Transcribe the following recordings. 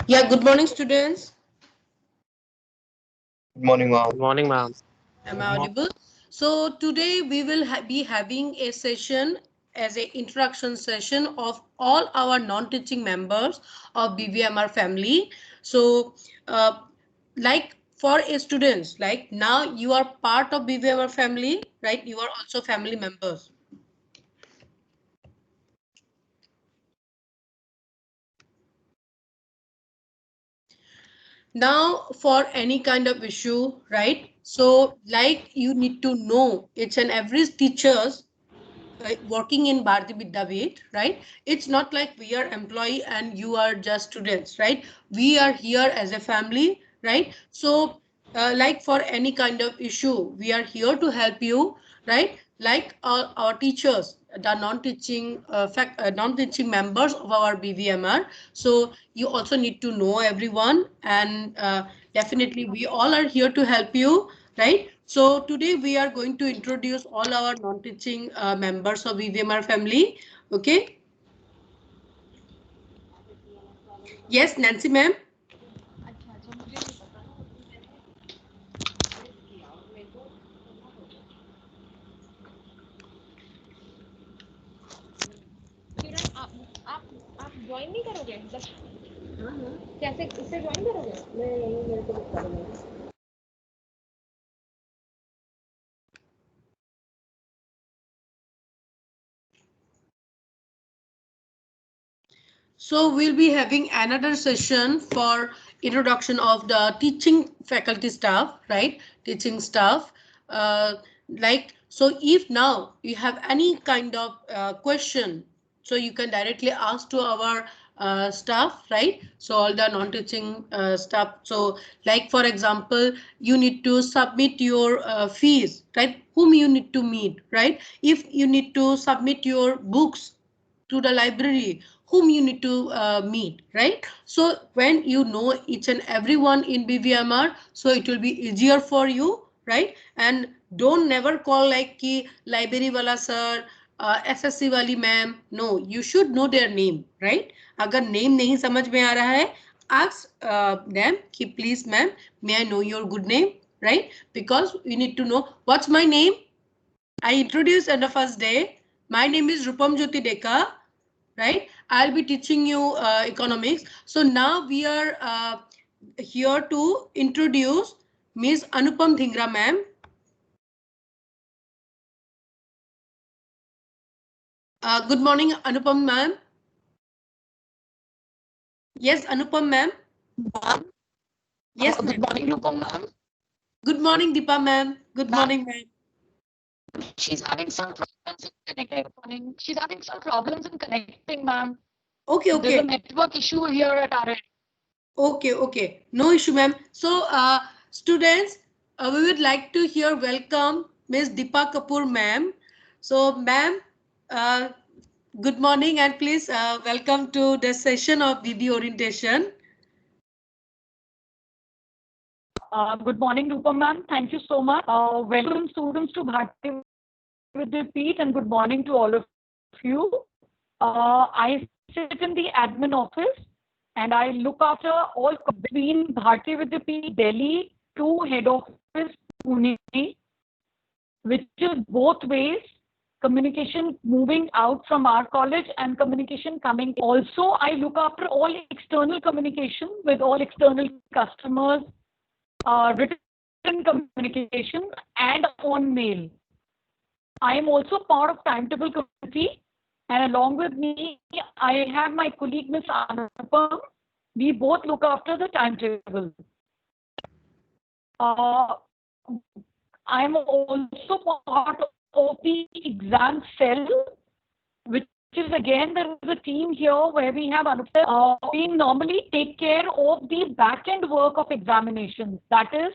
Yeah, good morning, students. Good morning, ma'am. Good morning, ma'am. Am I audible? So today we will be having a session as an introduction session of all our non-teaching members of BVMR family. So, like for a students, like now you are part of BVMR family, right? You are also family members. Now for any kind of issue, right? So like you need to know each and every teachers working in Bharati Vidyapeeth, right? It's not like we are employee and you are just students, right? We are here as a family, right? So like for any kind of issue, we are here to help you, right? Like our teachers, the non-teaching non-teaching members of our BVMR. So you also need to know everyone, and definitely we all are here to help you, right? So today we are going to introduce all our non-teaching members of BVMR family. Okay. Yes, Nancy ma'am. आप join नहीं करोगे मतलब कैसे इससे join करोगे मैं यही मेरे को बता दूंगी So we'll be having another session for introduction of the teaching faculty staff, right? Teaching staff. Like, so if now you have any kind of question, so you can directly ask to our staff, right? So all the non-teaching staff. So like, for example, you need to submit your fees, right? Whom you need to meet, right? If you need to submit your books to the library, whom you need to meet, right? So when you know each and everyone in BVMR, so it will be easier for you, right? And don't never call like ki library wala sir, SSC wali ma'am. No, you should know their name, right? अगर name नहीं समझ में आ रहा है, ask them कि please ma'am, may I know your good name, right? Because you need to know what's my name. I introduced on the first day. My name is Rupam Jyoti Deka, right? I'll be teaching you economics. So now we are here to introduce Ms. Anupam Dhingra ma'am. Good morning, Anupam ma'am. Yes, Anupam ma'am. Ma'am, Yes, good ma'am. morning, Lupam ma'am. Good morning, Deepa ma'am. Good Ma'am, morning, ma'am. she's having some problems in connecting. She's having some problems in connecting, ma'am. Okay, There's a okay. network issue here at our end. Okay, okay. No issue, ma'am. So, students, we would like to hear welcome Ms. Deepa Kapoor, ma'am. So, ma'am, uh, good morning and please welcome to the session of BB orientation. Good morning, Lupam ma'am. Thank you so much. Welcome, students, to Bharati Vidyapeeth, and good morning to all of you. I sit in the admin office and I look after all between Bharati Vidyapeeth, Delhi to head office Pune, which is both ways, communication moving out from our college and communication coming. Also, I look after all external communication with all external customers, written communication, and on mail. I am also part of timetable committee, and along with me, I have my colleague Ms. Anupam. We both look after the timetable. Uh, I'm also part of the exam cell, which is again, there is a team here where we have we normally take care of the back end work of examinations. That is,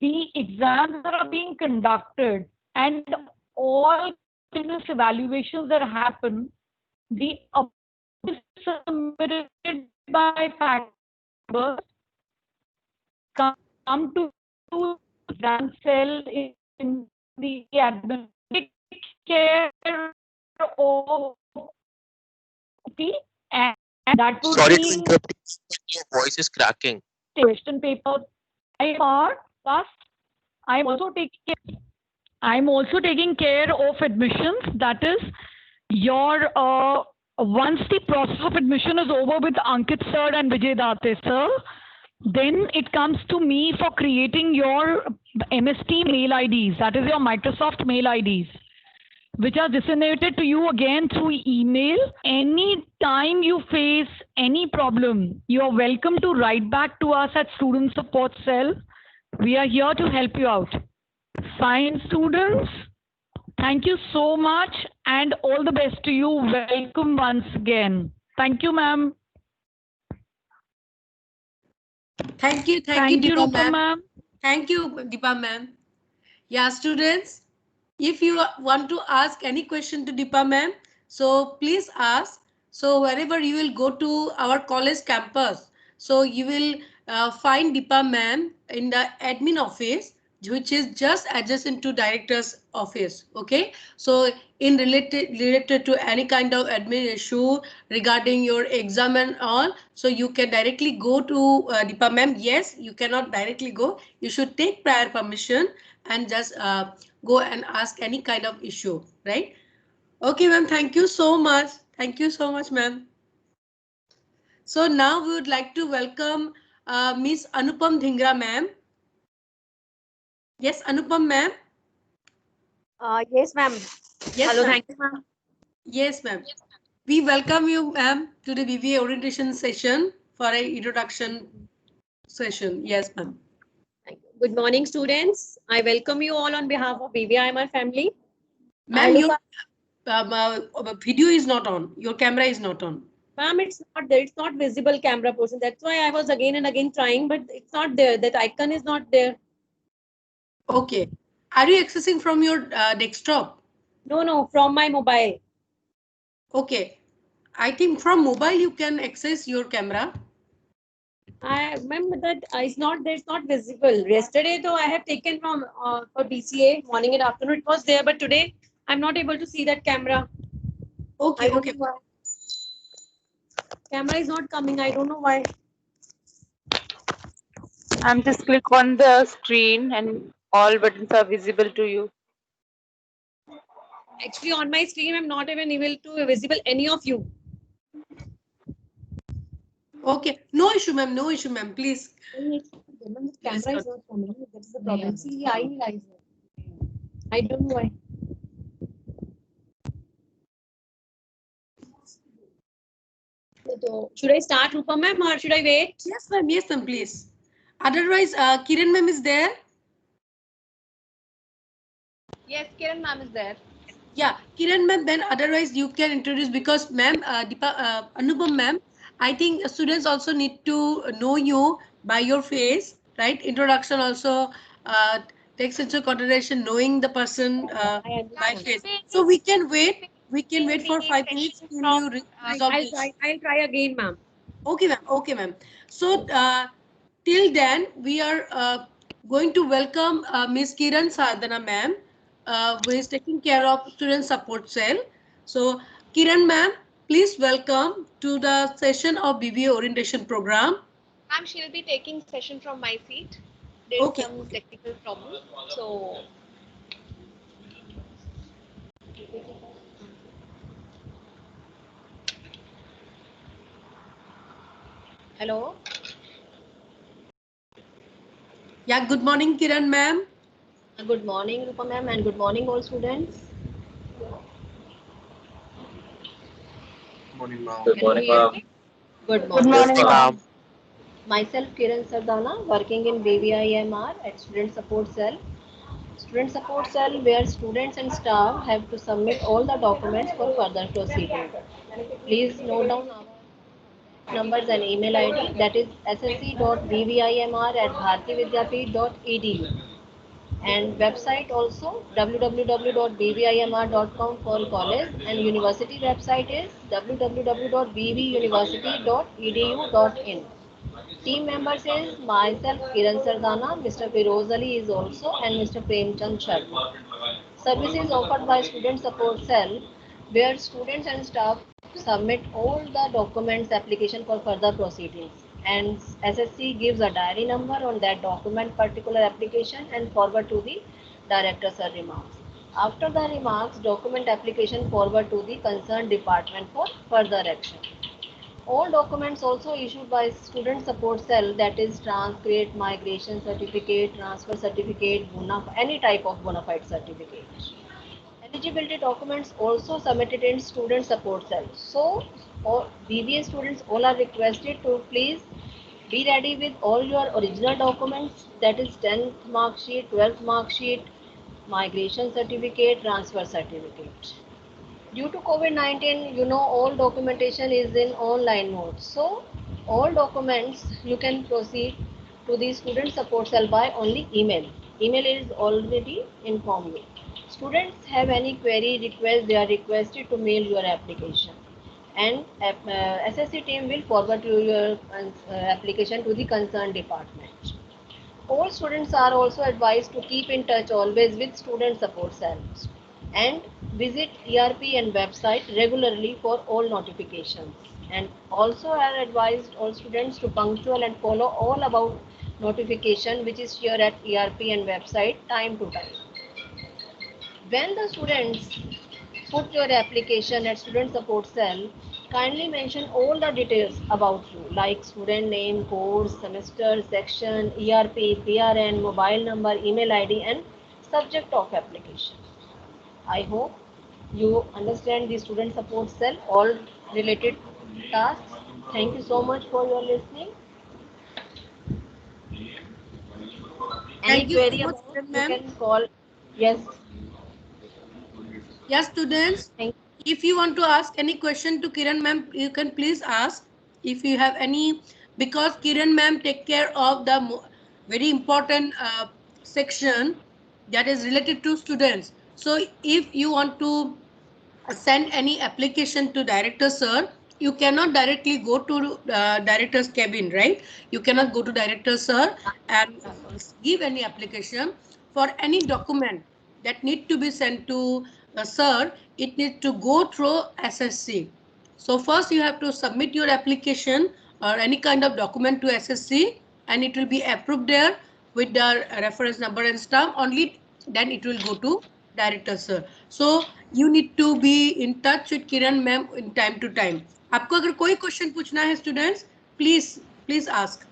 the exams that are being conducted and all business evaluations that happen, the submitted by faculty come to exam cell in the admin care of the, and that would Sorry to be interrupt. voice is cracking. Question paper. Plus, I'm also taking care of admissions. That is, your once the process of admission is over with Ankit sir and Vijay Date sir, then it comes to me for creating your MST mail IDs. That is your Microsoft mail IDs, which are disseminated to you again through email. Any time you face any problem, you are welcome to write back to us at Student Support Cell. We are here to help you out. Fine, students. Thank you so much and all the best to you. Welcome once again. Thank you, ma'am. Thank you, Thank you, Deepa Rupa ma'am. Thank you, Deepa ma'am. Yeah, students, if you want to ask any question to Deepa ma'am, so please ask. So wherever you will go to our college campus, so you will find Deepa ma'am in the admin office, which is just adjacent to director's office. Okay, so in related to any kind of admin issue regarding your exam and all, so you can directly go to Deepa ma'am. Yes, you cannot directly go. You should take prior permission and just go and ask any kind of issue, right? Okay, ma'am. Thank you so much. Thank you so much, ma'am. So now we would like to welcome Miss Anupam Dhingra, ma'am. Yes, Anupam, ma'am. Yes, ma'am. Yes, Hello, ma'am. thank you, ma'am. Yes, ma'am. We welcome you, ma'am, to the BBA orientation session for an introduction session. Yes, ma'am. Good morning, students. I welcome you all on behalf of BBIMR family. Ma'am, your video is not on. Your camera is not on. Ma'am, it's not there. It's not visible camera portion. That's why I was again and again trying, but it's not there. That icon is not there. Okay. Are you accessing from your desktop? No, from my mobile. Okay. I think from mobile you can access your camera. I remember that it's not there. It's not visible. Yesterday, though, I have taken from for BCA morning and afternoon. It was there, but today I'm not able to see that camera. Okay, okay. Camera is not coming. I don't know why. I'm just click on the screen and all buttons are visible to you. Actually, on my screen, I'm not even able to visible any of you. Okay, no issue, ma'am. No issue, ma'am. Please. The camera is not coming. That's the problem. See, I don't know why. So, should I start, Rupa ma'am, or should I wait? Yes, ma'am. Yes, ma'am. Please. Otherwise, Kiran ma'am is there. Yes, Kiran ma'am is there. Yeah, Kiran ma'am. Then otherwise you can introduce because ma'am, Anupam ma'am. I think students also need to know you by your face, right? Introduction also takes into consideration knowing the person by face. So we can wait. We can wait for 5 minutes till you resolve this. I'll try again, ma'am. Okay, ma'am. Okay, ma'am. So till then, we are going to welcome Ms. Kiran Sadhana, ma'am, who is taking care of student support cell. So, Kiran, ma'am, please welcome to the session of BBA orientation program. Ma'am, she'll be taking session from my seat. There's Okay. some technical problem. So, hello. Yeah, good morning, Kiran, ma'am. Good morning, Rupa ma'am, and good morning, all students. Morning, ma'am. Good morning, ma'am. Good morning. Good morning, Yes, ma'am. Myself, Kiran Sardana, working in BBIMR at Student Support Cell. Student Support Cell, where students and staff have to submit all the documents for further proceeding. Please note down our numbers and email ID, that is ssc.bbimr@bharatividyapeeth.edu, and website also www.bbimr.com for college, and university website is www.bbuniversity.edu.in. Team members is myself, Kiran Sardana, Mr. Firoz Ali is also, and Mr. Premchand Sharma. Services offered by Student Support Cell, where students and staff submit all the documents application for further proceedings, and SSC gives a diary number on that document particular application and forward to the director sir remarks. After the remarks, document application forward to the concerned department for further action. All documents also issued by student support cell, that is transcript, migration certificate, transfer certificate, any type of bona fide certificate. Eligibility documents also submitted in student support cell. So all BBA students all are requested to please be ready with all your original documents, that is 10th mark sheet, 12th mark sheet, migration certificate, transfer certificate. Due to COVID-19, all documentation is in online mode. So all documents you can proceed to the student support cell by only email. Email is already informed you. Students have any query request, they are requested to mail your application. And SSC team will forward your application to the concerned department. All students are also advised to keep in touch always with student support cells and visit ERP and website regularly for all notifications. And also are advised all students to punctual and follow all about notification which is shared at ERP and website time to time. When the students put your application at student support cell, kindly mention all the details about you like student name, course, semester, section, ERP, PRN, mobile number, email ID and subject of application. I hope you understand the student support cell, all related tasks. Thank you so much for your listening. Any Thank you query so much, about, you ma'am. can call. Yes. Yes, students. Thank If you want to ask any question to Kiran ma'am, you can please ask. If you have any, because Kiran ma'am take care of the very important section that is related to students. So if you want to send any application to director sir, you cannot directly go to director's cabin, right? You cannot go to director sir and give any application for any document that need to be sent to sir. It needs to go through SSC. So first you have to submit your application or any kind of document to SSC and it will be approved there with the reference number and stuff. Only then it will go to director sir. So you need to be in touch with Kiran ma'am in time to time. आपको अगर कोई question पूछना है students, please ask.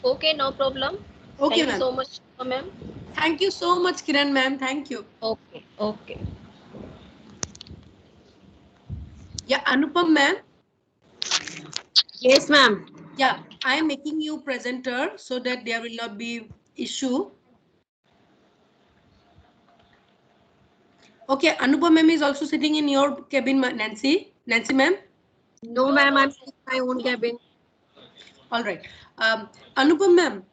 Okay, no problem. Okay, Thank you ma'am. so much, ma'am. Thank you so much, Kiran ma'am. Thank you. Okay, okay. Yeah, Anupam ma'am. Yes, ma'am. Yeah, I am making you presenter so that there will not be issue. Okay, Anupam ma'am is also sitting in your cabin, Nancy. Nancy ma'am. No, ma'am. I'm in my own cabin. All right. Anupam ma'am.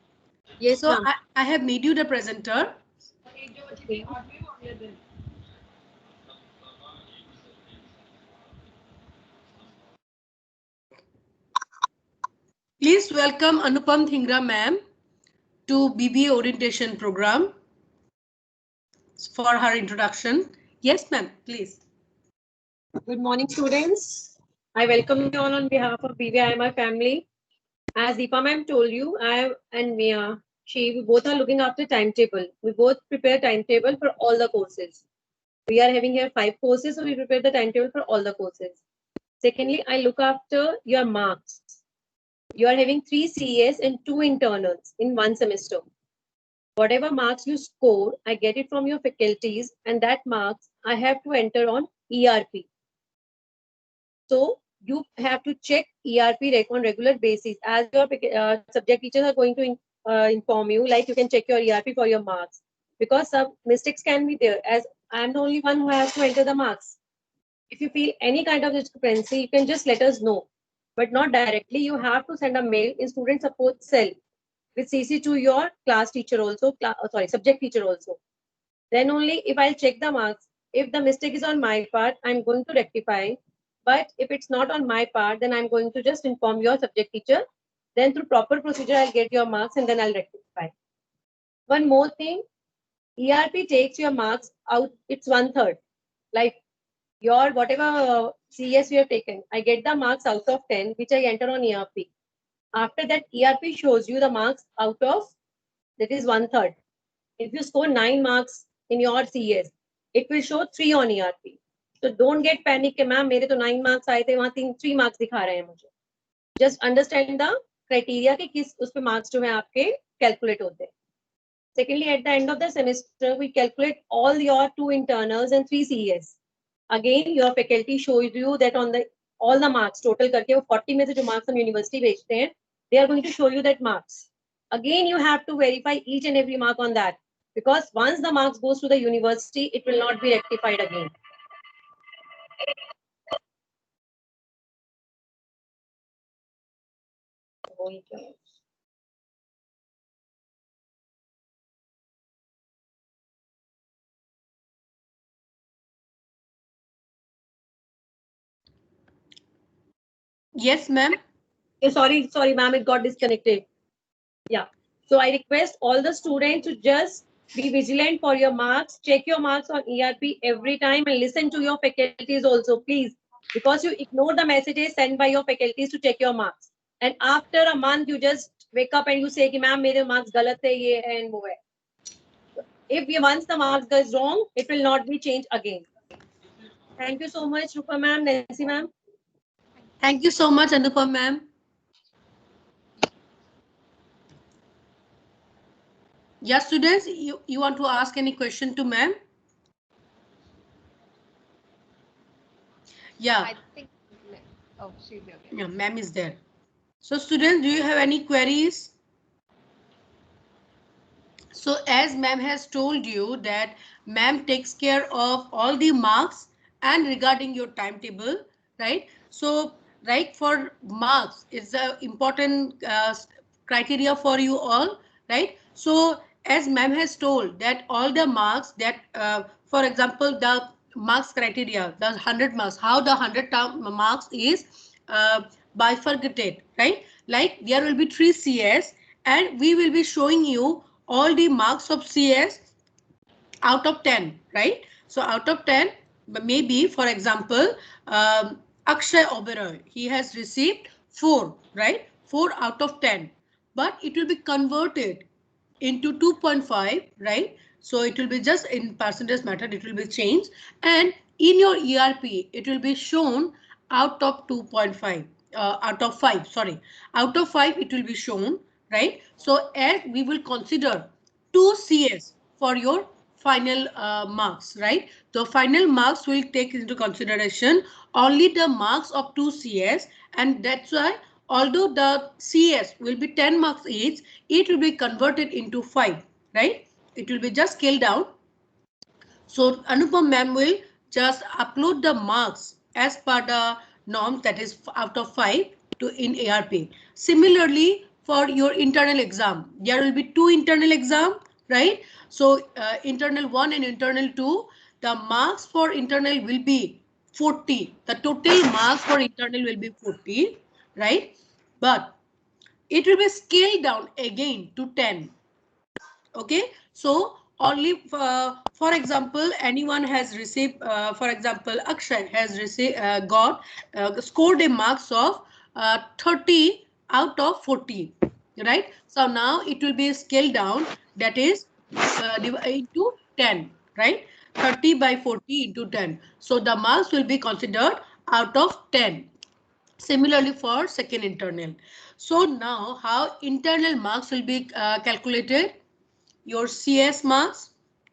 Yes, So ma'am. I have made you the presenter. Okay. Please welcome Anupam Dhingra ma'am to BBA orientation program for her introduction. Yes, ma'am, please. Good morning, students. I welcome you all on behalf of BVIMR family. As Deepa ma'am told you, I and Mia, we both are looking after timetable. We both prepare timetable for all the courses. We are having here 5 courses, so we prepare the timetable for all the courses. Secondly, I look after your marks. You are having 3 CEs and 2 internals in one semester. Whatever marks you score, I get it from your faculties, and that marks I have to enter on ERP. So you have to check ERP on regular basis. As your subject teachers are going to inform you, like you can check your ERP for your marks, because some mistakes can be there, as I'm the only one who has to enter the marks. If you feel any kind of discrepancy, you can just let us know, but not directly. You have to send a mail in student support cell with CC to your class teacher also, subject teacher also. Then only if I'll check the marks, if the mistake is on my part, I'm going to rectify. But if it's not on my part, then I'm going to just inform your subject teacher. Then through proper procedure, I'll get your marks and then I'll rectify. One more thing, ERP takes your marks out, it's 1/3. Like your whatever CS we have taken. I get the marks out of 10, which I enter on ERP. After that, ERP shows you the marks out of, that is 1/3. If you score 9 marks in your CS, it will show 3 on ERP. So don't get panic कि ma'am मेरे तो 9 marks आए थे, वहाँ 3 marks दिखा रहे हैं मुझे. Just understand the criteria कि किस उस पे marks जो है आपके calculate होते हैं. Secondly, at the end of the semester, we calculate all your 2 internals and 3 CES. Again, your faculty shows you that on the all the marks total करके वो 40 में से जो marks हम university भेजते हैं, they are going to show you that marks. Again, you have to verify each and every mark on that, because once the marks goes to the university, it will not be rectified again. Yes, ma'am. Sorry, ma'am, it got disconnected. Yeah. So I request all the students to just be vigilant for your marks. Check your marks on ERP every time and listen to your faculties also, please. Because you ignore the messages sent by your faculties to check your marks. And after a month, you just wake up and you say, ma'am, mere marks galat hai, ye hai and wo hai. If once the marks goes wrong, it will not be changed again. Thank you so much, Rupa ma'am, Nancy ma'am. Thank you so much, Anupam ma'am. Yeah, students, you want to ask any question to ma'am? Yeah. I think, oh, she's there. Yeah, ma'am is there. So students, do you have any queries? So as ma'am has told you that ma'am takes care of all the marks and regarding your timetable, right? So right, for marks is the important criteria for you all, right? So as ma'am has told that all the marks that, for example, the marks criteria, the 100 marks, how the 100 marks is bifurcated, right? Like there will be 3 CS and we will be showing you all the marks of CS out of 10, right? So out of 10, maybe for example, Akshay Oberoi, he has received 4, right? 4 out of 10, but it will be converted into 2.5, right? So it will be just in percentage method, it will be changed, and in your ERP, it will be shown out of 2.5, out of 5, sorry, out of 5, it will be shown, right? So as we will consider 2 CS for your final marks, right? The final marks will take into consideration only the marks of 2 CS, and that's why although the CS will be 10 marks each, it will be converted into 5, right? It will be just scaled down. So Anupam ma'am will just upload the marks as per the norm, that is out of 5 to in ARP. Similarly, for your internal exam, there will be 2 internal exam, right? So internal 1 and internal 2, the marks for internal will be 40. The total marks for internal will be 40, right? But it will be scaled down again to 10. Okay, so only for example, anyone has received, for example, Akshay has received scored a marks of 30 out of 40, right? So now it will be scaled down, that is into 10, right? 30 by 40 into 10. So the marks will be considered out of 10. Similarly for second internal. So now how internal marks will be calculated? Your CS marks,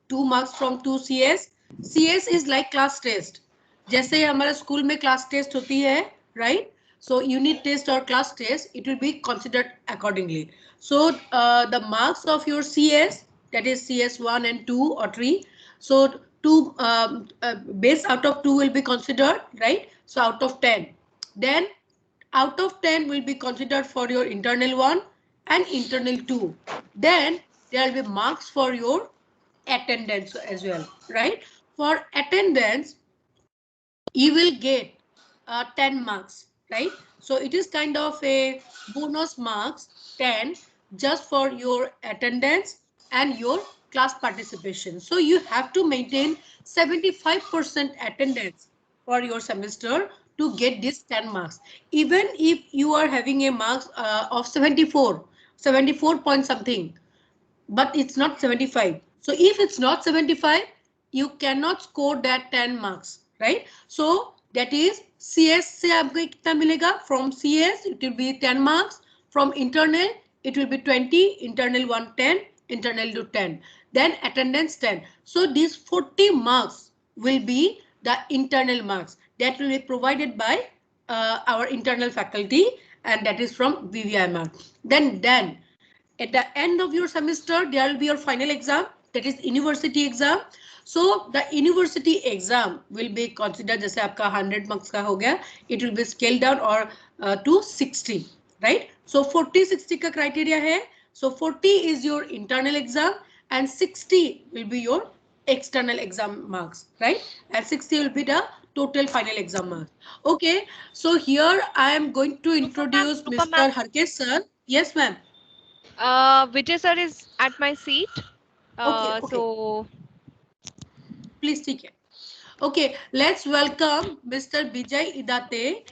2 marks from 2 CS. CS is like class test. जैसे हमारे school में class test होती है, right? So unit test or class test, it will be considered accordingly. So the marks of your CS, that is CS 1 and 2 or 3. So 2 base out of 2 will be considered, right? So out of 10. Then out of 10 will be considered for your internal 1 and internal 2. Then there will be marks for your attendance as well, right? For attendance, you will get 10 marks, right? So it is kind of a bonus marks 10 just for your attendance and your class participation. So you have to maintain 75% attendance for your semester to get this 10 marks. Even if you are having a marks of 74 point something, but it's not 75. So if it's not 75, you cannot score that 10 marks, right? So that is CS से आपको कितना मिलेगा? From CS it will be 10 marks. From internal it will be 20, internal 110, internal to 10. Then attendance 10. So these 40 marks will be the internal marks that will be provided by our internal faculty, and that is from VVIMR. Then at the end of your semester, there will be your final exam, that is university exam. So the university exam will be considered जैसे आपका 100 marks का हो गया, it will be scaled down or to 60, right? So 40-60 का criteria है. So 40 is your internal exam and 60 will be your external exam marks, right? And 60 will be the total final exam marks. Okay, so here I am going to introduce Mr. Harkesh sir. Yes, ma'am. Vijay sir is at my seat. Okay. So please take it. Okay, let's welcome Mr. Vijay Idate.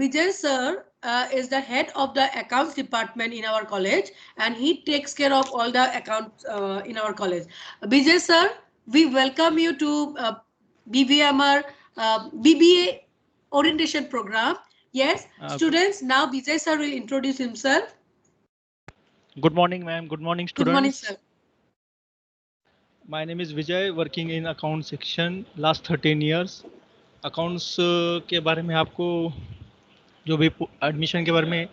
Vijay sir is the head of the accounts department in our college, and he takes care of all the accounts in our college. Vijay sir, we welcome you to BVMR BBA orientation program. Yes, students, now Vijay sir will introduce himself. Good morning, ma'am. Good morning, students. Good morning, sir. My name is Vijay, working in account section last 13 years. Accounts के बारे में आपको जो भी admission के बारे में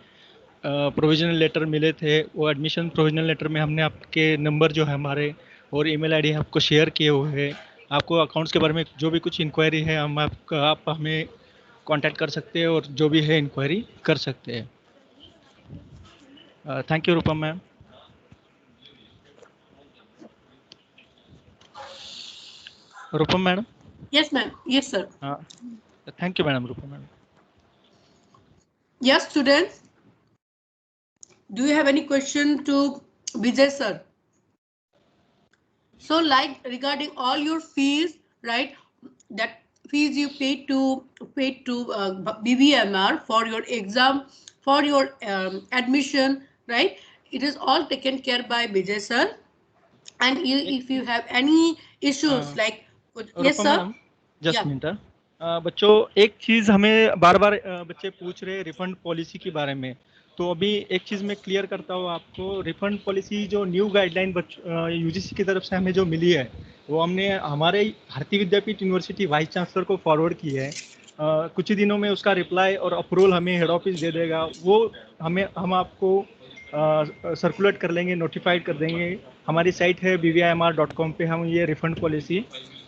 provisional letter मिले थे, वो एडमिशन प्रोविजनल लेटर में हमने आपके नंबर जो है हमारे और ईमेल आईडी आपको शेयर किए हुए हैं. आपको अकाउंट्स के बारे में जो भी कुछ इंक्वायरी है आप हमें कांटेक्ट कर सकते हैं और जो भी है इंक्वायरी कर सकते हैं. Thank you Rupam ma'am. Rupam madam? Yes, ma'am. Yes, sir. Thank you, madam. Rupam madam. Yes, students. Do you have any question to Vijay sir? So, like regarding all your fees, right? That fees you paid to BVMR for your exam, for your admission, right? It is all taken care by Vijay sir. And if you have any issues like yes sir. Just minute. बच्चों एक चीज हमें बार बार बच्चे पूछ रहे हैं refund policy के बारे में, तो अभी एक चीज मैं क्लियर करता हूँ आपको. रिफंड पॉलिसी जो न्यू गाइडलाइन यूजीसी की तरफ से हमें जो मिली है, वो हमने हमारे भारतीय विद्यापीठ यूनिवर्सिटी वाइस चांसलर को फॉरवर्ड की है. कुछ ही दिनों में उसका रिप्लाई और अप्रूवल हमें हेड ऑफिस दे देगा. वो हम आपको सर्कुलेट कर लेंगे, नोटिफाइड कर देंगे. हमारी साइट है bvimr.com पे हम ये रिफंड पॉलिसी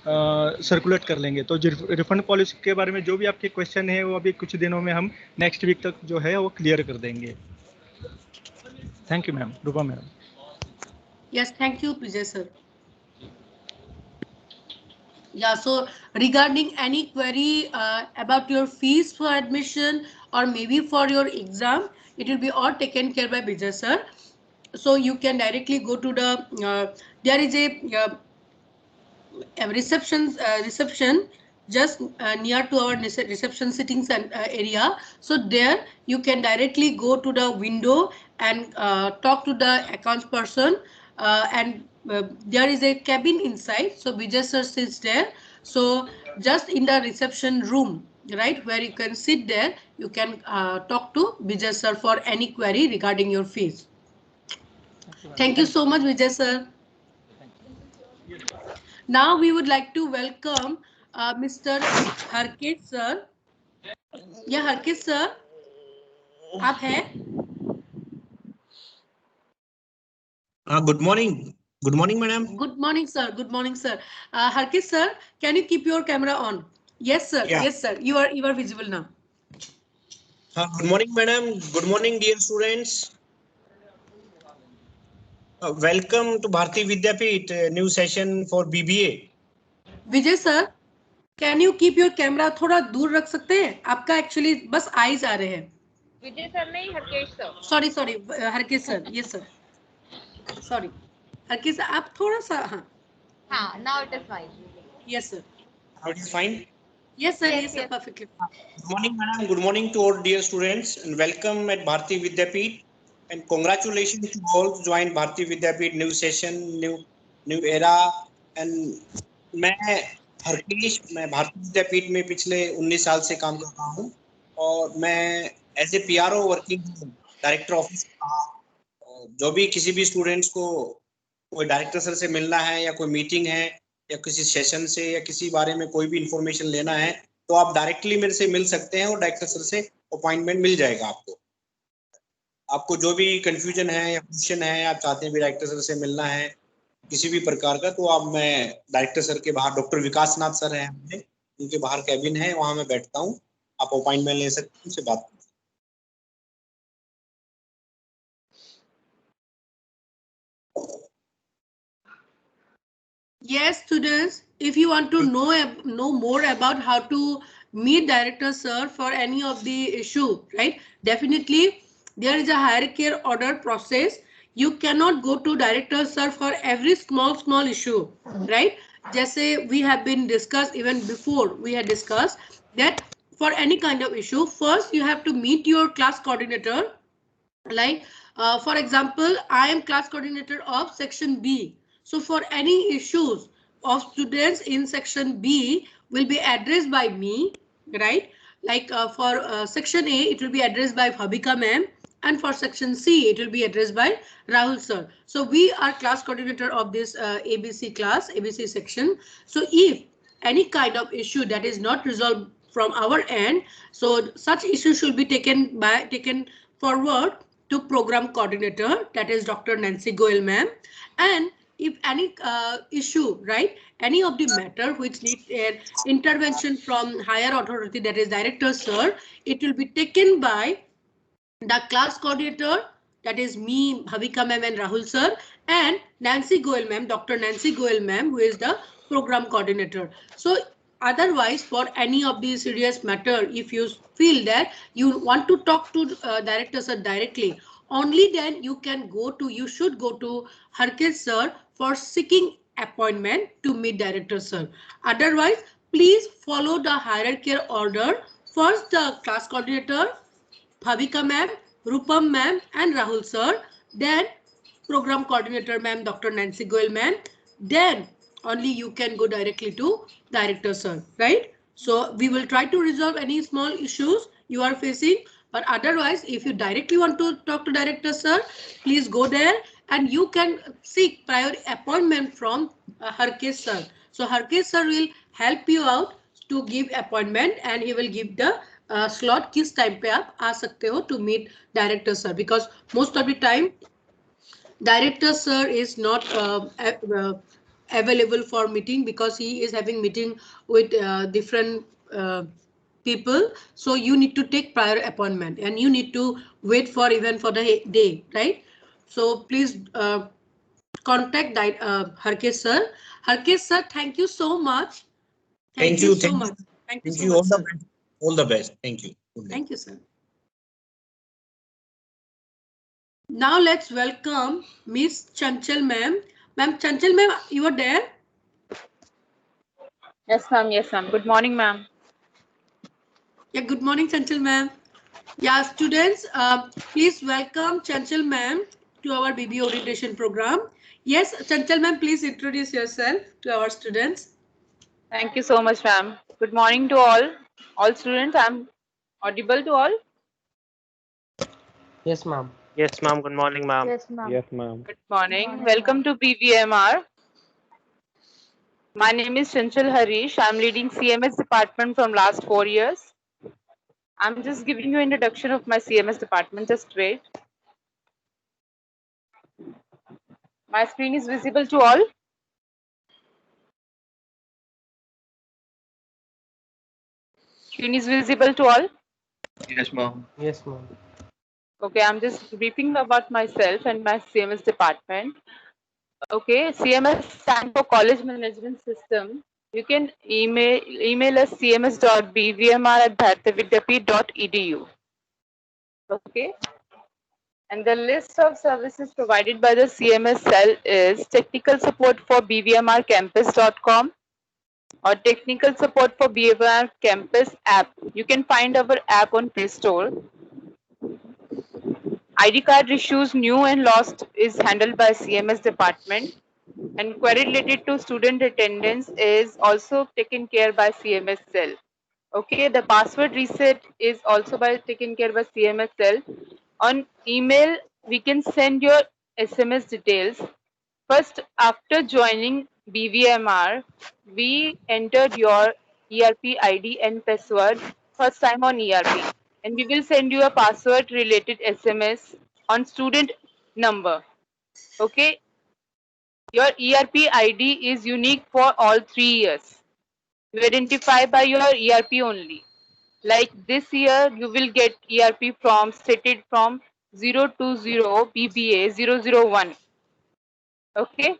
सर्कुलेट कर लेंगे. तो रिफंड पॉलिसी के बारे में जो भी आपके क्वेश्चन है वो अभी कुछ दिनों में हम नेक्स्ट वीक तक जो है वो क्लियर कर देंगे. Thank you ma'am. Rupa ma'am. Yes, thank you, Vijay sir. Yeah, so regarding any query about your fees for admission or maybe for your exam, it will be all taken care by Vijay sir. So you can directly go to the there is a reception just near to our reception sittings and area. So there you can directly go to the window and talk to the accounts person, and there is a cabin inside. So Vijay sir sits there. So just in the reception room, right, where you can sit there, you can talk to Vijay sir for any query regarding your fees. Thank you so much, Vijay sir. Now we would like to welcome Mr. Harkesh sir. Yeah, Harkesh sir, आप हैं? Good morning. Good morning, madam. Good morning, sir. Good morning, sir. Harkesh sir, can you keep your camera on? Yes, sir. Yeah. Yes, sir. You are visible now. Good morning, madam. Good morning, dear students. Welcome to Bharati Vidyapeeth new session for BBA. Vijay sir, can you keep your camera थोड़ा दूर रख सकते हैं? आपका actually बस eyes आ रहे हैं. Vijay sir नहीं, Harkesh sir. Sorry, Harkesh sir. Yes, sir. Sorry, Harkesh आप थोड़ा सा हाँ. हाँ, now it is fine. Yes, sir. How it is fine? Yes, sir. Yes, Yes, sir. yes. Perfectly. Good morning, madam. Good morning to all dear students and welcome at Bharati Vidyapeeth. And congratulations to all who joined Bharati Vidyapeeth new session, new era. And मैं हरकेश मैं भारतीय विद्यापीठ में पिछले 19 साल से काम कर रहा हूँ और मैं as a PRO working director office. जो भी किसी भी स्टूडेंट्स को कोई डायरेक्टर सर से मिलना है या कोई मीटिंग है या किसी सेशन से या किसी बारे में कोई भी इंफॉर्मेशन लेना है तो आप डायरेक्टली मेरे से मिल सकते हैं और डायरेक्टर सर से अपॉइंटमेंट मिल जाएगा आपको। आपको जो भी कंफ्यूजन है या क्वेश्चन है, आप चाहते हैं भी डायरेक्टर सर से मिलना है किसी भी प्रकार का, तो आप मैं डायरेक्टर सर के बाहर डॉक्टर विकास नाथ सर हैं हमारे, उनके बाहर कैबिन है, वहां मैं बैठता हूँ। आप अपॉइंटमेंट ले सकते हैं, उनसे बात। Yes, students, if you want to know more about how to meet director sir for any of the issue, right? Definitely, there is a hierarchical order process. You cannot go to director sir for every small issue, right? Jesse, we have been discussed even before. We had discussed that for any kind of issue, first you have to meet your class coordinator. Like for example, I am class coordinator of section B. So for any issues of students in section B will be addressed by me, right? Like for section A, it will be addressed by Bhabika ma'am, and for section C, it will be addressed by Rahul sir. So we are class coordinator of this ABC class, ABC section. So if any kind of issue that is not resolved from our end, so such issue should be taken forward to program coordinator, that is Dr. Nancy Goel ma'am. And if any issue, right, any of the matter which needs an intervention from higher authority, that is director sir, it will be taken by the class coordinator, that is me, Bhavika ma'am and Rahul sir, and Nancy Goel ma'am, Dr. Nancy Goel ma'am, who is the program coordinator. So otherwise, for any of these serious matter, if you feel that you want to talk to director sir directly, only then you should go to Harkesh sir for seeking appointment to meet director sir. Otherwise, please follow the hierarchical order. First, the class coordinator, Bhavika ma'am, Rupam ma'am and Rahul sir, then program coordinator ma'am, Dr. Nancy Goel ma'am, then only you can go directly to director sir, right? So we will try to resolve any small issues you are facing, but otherwise if you directly want to talk to director sir, please go there and you can seek prior appointment from Harkesh sir. So Harkesh sir will help you out to give appointment and he will give the slot किस time पे आप आ सकते हो to meet director sir, because most of the time director sir is not available for meeting because he is having meeting with different people. So you need to take prior appointment and you need to wait for even for the day, right? So please contact Harkesh sir. Harkesh sir, thank you so much. Thank you so much. Thank you so much, sir. All the best. Thank you. Thank you, sir. Now let's welcome Miss Chanchal ma'am. Ma'am, Chanchal ma'am, you are there? Yes, ma'am. Yes, ma'am. Good morning, ma'am. Yeah, good morning, Chanchal ma'am. Yeah, students, please welcome Chanchal ma'am to our BB orientation program. Yes, Chanchal ma'am, please introduce yourself to our students. Thank you so much, ma'am. Good morning to all students. I'm audible to all. Yes, ma'am. Yes, ma'am. Good morning, ma'am. Yes, ma'am. Yes, ma'am. Good morning. Welcome to BVMR. My name is Chanchal Harish. I'm leading CMS department from last 4 years. I'm just giving you introduction of my CMS department. Just wait. My screen is visible to all. Screen is visible to all. Yes, ma'am. Yes, ma'am. Okay, I'm just briefing about myself and my CMS department. Okay, CMS stands for College Management System. You can email us cms.bvmr@bharatiyavidyapeeth.edu. Okay, and the list of services provided by the CMS cell is technical support for bvmrcampus.com or technical support for BVR campus app. You can find our app on Play Store. ID card issues new and lost is handled by CMS department, and query related to student attendance is also taken care by CMS cell. Okay, the password reset is also taken care by CMS cell. On email, we can send your SMS details. First, after joining BVMR, we entered your ERP ID and password first time on ERP, and we will send you a password related SMS on student number. Okay, your ERP ID is unique for all 3 years. You identify by your ERP only. Like this year, you will get ERP from stated from 020 BBA 001. Okay,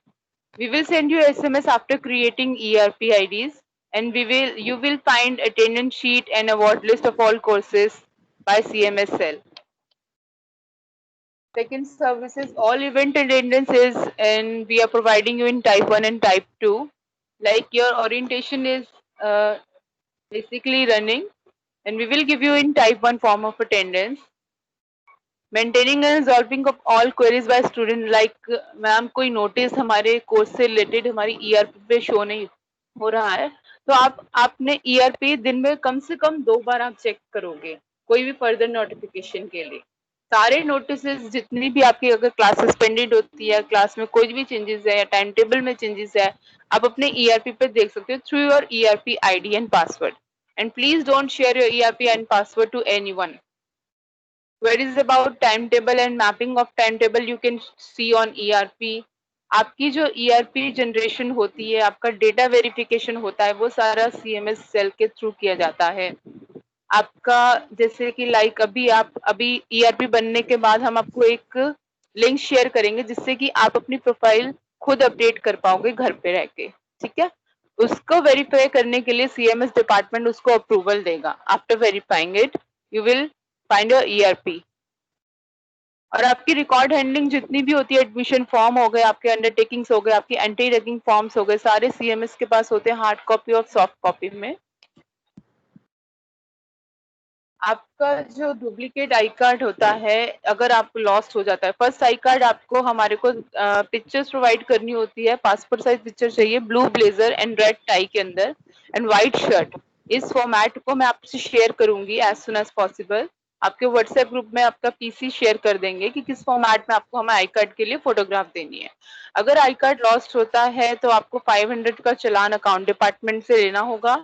we will send you SMS after creating ERP IDs, and you will find attendance sheet and award list of all courses by CMS cell. Second services, all event attendances, and we are providing you in type 1 and type 2. Like your orientation is basically running, and we will give you in type 1 form of attendance. Maintaining and resolving of all queries by student, like ma'am कोई notice हमारे course से related हमारी ERP पे show नहीं हो रहा है, तो आपने ERP दिन में कम से कम 2 बार आप चेक करोगे कोई भी फर्दर नोटिफिकेशन के लिए. सारे नोटिसेस जितनी भी आपकी अगर क्लास सस्पेंडेड होती है, क्लास में कोई भी चेंजेस है या टाइम टेबल में चेंजेस है, आप अपने ERP पे देख सकते हो through your ERP ID and password. And please don't share your ERP and password to anyone. Queries about timetable and mapping of timetable you can see on ERP. आपकी जो ERP जनरेशन होती है, आपका data verification होता है, वो सारा CMS cell के थ्रू किया जाता है. आपका जैसे कि लाइक अभी ERP बनने के बाद हम आपको एक लिंक शेयर करेंगे जिससे कि आप अपनी प्रोफाइल खुद अपडेट कर पाओगे घर पे रह के. ठीक है, उसको वेरीफाई करने के लिए CMS डिपार्टमेंट उसको अप्रूवल देगा. After verifying it you will find your ERP. और आपकी रिकॉर्ड हैंडलिंग जितनी भी होती है, एडमिशन फॉर्म हो गए, आपके अंडरटेकिंग्स हो गए, आपकी एंटी रैगिंग फॉर्म्स हो गए, सारे CMS के पास होते हैं हार्ड कॉपी और सॉफ्ट कॉपी में. आपका जो डुप्लीकेट आई कार्ड होता है, अगर आपको लॉस्ट हो जाता है, फर्स्ट आई कार्ड आपको हमारे को पिक्चर्स प्रोवाइड करनी होती है. पासपोर्ट साइज पिक्चर चाहिए, blue blazer and red tie के अंदर एंड व्हाइट शर्ट. इस फॉर्मेट को मैं आपसे शेयर करूंगी एज सुन एज पॉसिबल. आपके व्हाट्सएप ग्रुप में आपका PC शेयर कर देंगे कि किस फॉर्मेट में आपको हमें आई कार्ड के लिए फोटोग्राफ देनी है. अगर आई कार्ड लॉस्ट होता है तो आपको 500 का चालान अकाउंट डिपार्टमेंट से लेना होगा.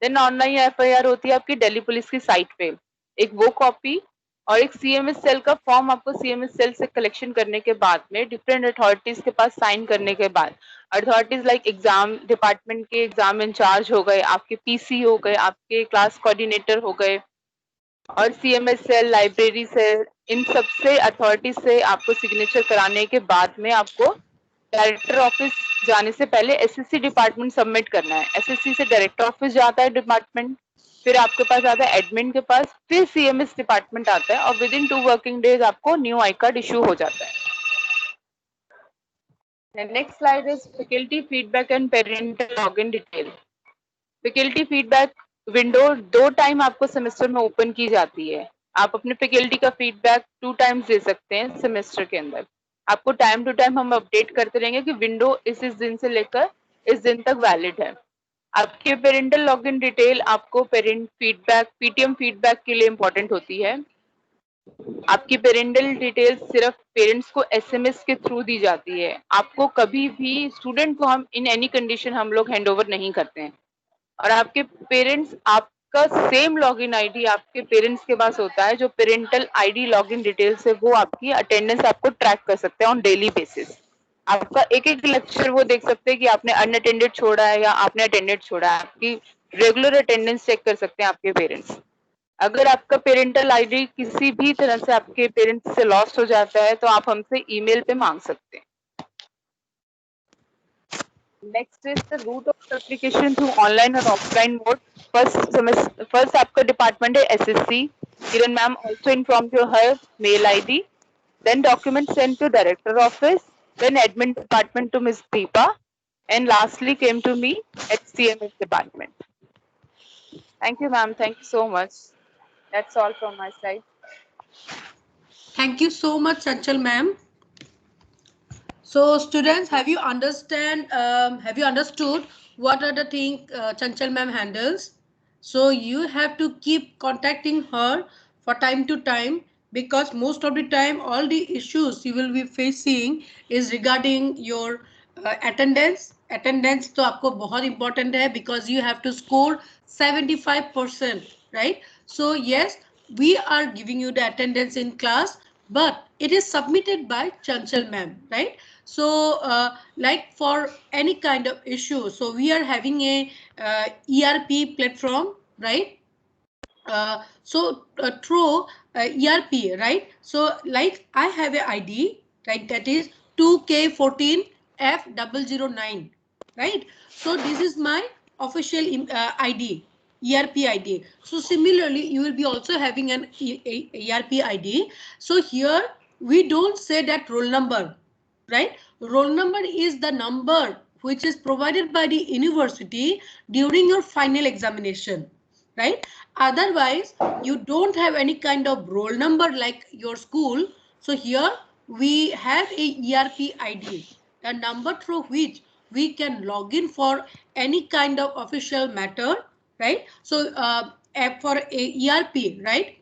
देन ऑनलाइन FIR होती है आपकी दिल्ली पुलिस की साइट पे. एक वो कॉपी और एक CMS सेल का फॉर्म आपको CMS सेल से कलेक्शन करने के बाद में डिफरेंट अथॉरिटीज के पास साइन करने के बाद, अथॉरिटीज लाइक एग्जाम डिपार्टमेंट के एग्जाम इंचार्ज हो गए, आपके PC हो गए, आपके क्लास कोऑर्डिनेटर हो गए, और CMS सेल, लाइब्रेरी सेल, इन सब से अथॉरिटी से आपको सिग्नेचर कराने के बाद में आपको डायरेक्टर ऑफिस जाने से पहले SSC डिपार्टमेंट सबमिट करना है. SSC से डायरेक्टर ऑफिस जाता है डिपार्टमेंट, फिर आपके पास आता है एडमिन के पास, फिर CMS डिपार्टमेंट आता है, और विद इन 2 वर्किंग डेज आपको न्यू आई कार्ड इशू हो जाता है. Next slide is faculty feedback and parental login detail. Faculty feedback window 2 time आपको सेमेस्टर में ओपन की जाती है. आप अपने फैकल्टी का फीडबैक 2 टाइम्स दे सकते हैं सेमेस्टर के अंदर. आपको टाइम टू टाइम हम अपडेट करते रहेंगे कि विंडो इस दिन से लेकर इस दिन तक वैलिड है. आपके पेरेंटल लॉगिन डिटेल आपको पेरेंट फीडबैक PTM फीडबैक के लिए इम्पोर्टेंट होती है. आपकी पेरेंटल डिटेल सिर्फ पेरेंट्स को SMS के थ्रू दी जाती है. आपको कभी भी स्टूडेंट को हम इन एनी कंडीशन हम लोग हैंडओवर नहीं करते हैं. और आपके पेरेंट्स, आपका सेम लॉगिन आईडी आपके पेरेंट्स के पास होता है, जो पेरेंटल आईडी लॉगिन डिटेल्स है वो आपकी अटेंडेंस आपको ट्रैक कर सकते हैं ऑन डेली बेसिस. आपका एक लेक्चर वो देख सकते हैं कि आपने अनअटेंडेड छोड़ा है या आपने अटेंडेड छोड़ा है. आपकी रेगुलर अटेंडेंस चेक कर सकते हैं आपके पेरेंट्स. अगर आपका पेरेंटल आईडी किसी भी तरह से आपके पेरेंट्स से लॉस्ट हो जाता है तो आप हमसे ईमेल पे मांग सकते हैं. Next is the route of application through online or offline mode. First आपका डिपार्टमेंट है SSC. Kiran ma'am also informed you her mail ID. Then document sent to director office. Then admin department to Ms. Deepa. and lastly came to me at CMS department. Thank you, ma'am. Thank you so much. That's all from my side. Thank you so much, Chanchal ma'am. So students, have you understood what are the things Chanchal ma'am handles? So you have to keep contacting her for time to time, because most of the time all the issues you will be facing is regarding your attendance. Attendance तो आपको बहुत important है, because you have to score 75%, right? So yes, we are giving you the attendance in class, but it is submitted by Chanchal ma'am, right? So like for any kind of issue, so we are having a ERP platform, right? Through ERP, right? So like I have a ID, right? That is 2K14F009, right? So this is my official ID, ERP ID. So similarly, you will be also having an ERP ID. So here we don't say that roll number, right? Roll number is the number which is provided by the university during your final examination, right? Otherwise, you don't have any kind of roll number like your school. So here we have a ERP ID, a number through which we can log in for any kind of official matter, right? So for a ERP, right?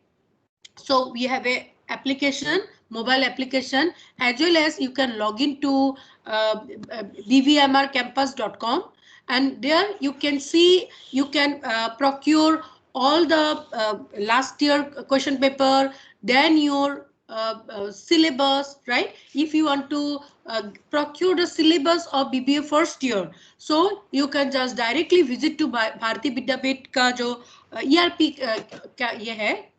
So we have a application, mobile application, as well as you can log into bvmrcampus.com, and there you can see, you can procure all the last year question paper, then your syllabus, right? If you want to procure the syllabus of BBA first year, so you can just directly visit to Bharati Vidyapeeth का जो ERP का ये है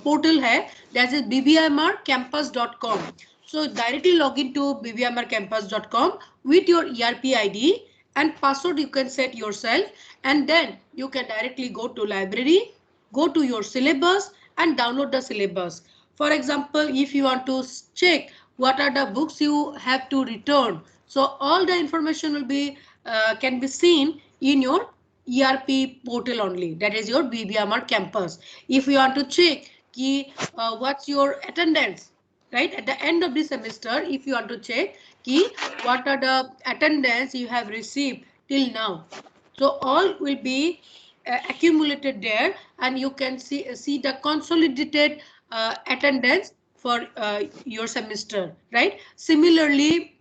portal hai, that is bbmrcampus.com. So directly log into bbmrcampus.com with your ERP ID and password you can set yourself, and then you can directly go to library, go to your syllabus and download the syllabus. For example, if you want to check what are the books you have to return, so all the information will be can be seen in your ERP portal only, that is your BBMR campus. If you want to check what's your attendance, right, at the end of the semester, if you want to check what are the attendance you have received till now, so all will be accumulated there, and you can see the consolidated attendance for your semester, right? Similarly,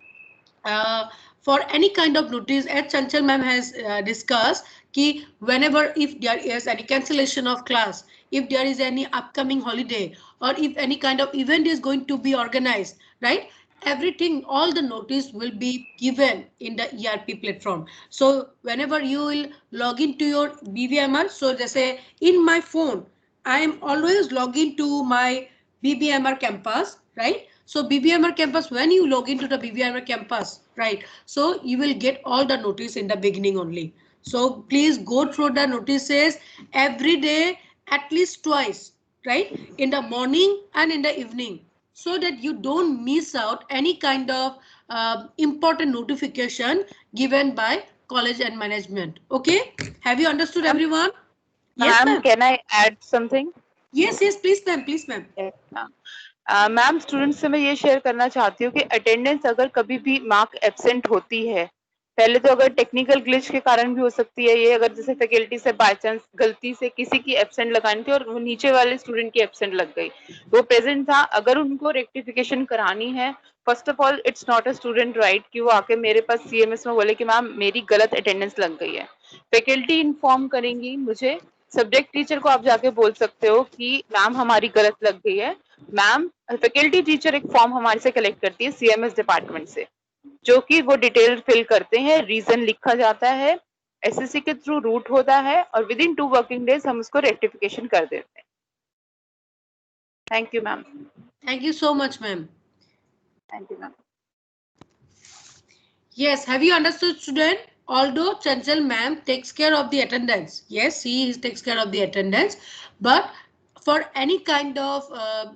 for any kind of notice, as Chanchal ma'am has discussed, कि whenever if there is any cancellation of class, if there is any upcoming holiday, or if any kind of event is going to be organized, right? Everything, all the notice will be given in the ERP platform. So whenever you will log into your BBMR, so just say in my phone, I am always logging to my BBMR campus, right? So BBMR campus, when you log into the BBMR campus, right? So you will get all the notice in the beginning only. So please go through the notices every day, at least twice, right? In the morning and in the evening, so that you don't miss out any kind of important notification given by college and management. Okay, have you understood, everyone? Yes, Ma'am, can I add something? Yes, please ma'am, please ma'am. Ma'am students से मैं ये share करना चाहती हूँ कि attendance अगर कभी भी मार्क एब्सेंट होती है, पहले तो अगर टेक्निकल ग्लिच के कारण भी हो सकती है ये, अगर जैसे फैकल्टी से बाय चांस गलती से किसी की एब्सेंट लगानी थी और वो नीचे वाले स्टूडेंट की एब्सेंट लग गई, वो प्रेजेंट था, अगर उनको रेक्टिफिकेशन करानी है, first of all it's not a student right कि वो आके मेरे पास सीएमएस में बोले कि मैम मेरी गलत अटेंडेंस लग गई है। फैकल्टी इन्फॉर्म करेंगी मुझे, सब्जेक्ट टीचर को आप जाके बोल सकते हो कि मैम हमारी गलत लग गई है। मैम फैकल्टी टीचर एक फॉर्म हमारे से कलेक्ट करती है सीएमएस डिपार्टमेंट से, जो कि वो डिटेल फिल करते हैं, रीजन लिखा जाता है, एसएससी के थ्रू रूट होता है और विद इन 2 वर्किंग डेज हम उसको रेक्टिफिकेशन कर देते हैं। Thank you ma'am. Thank you so much ma'am. Thank you ma'am. Yes, have you understood, student? Although Chanchal ma'am takes care of the attendance, yes, he takes care of the attendance, but for any kind of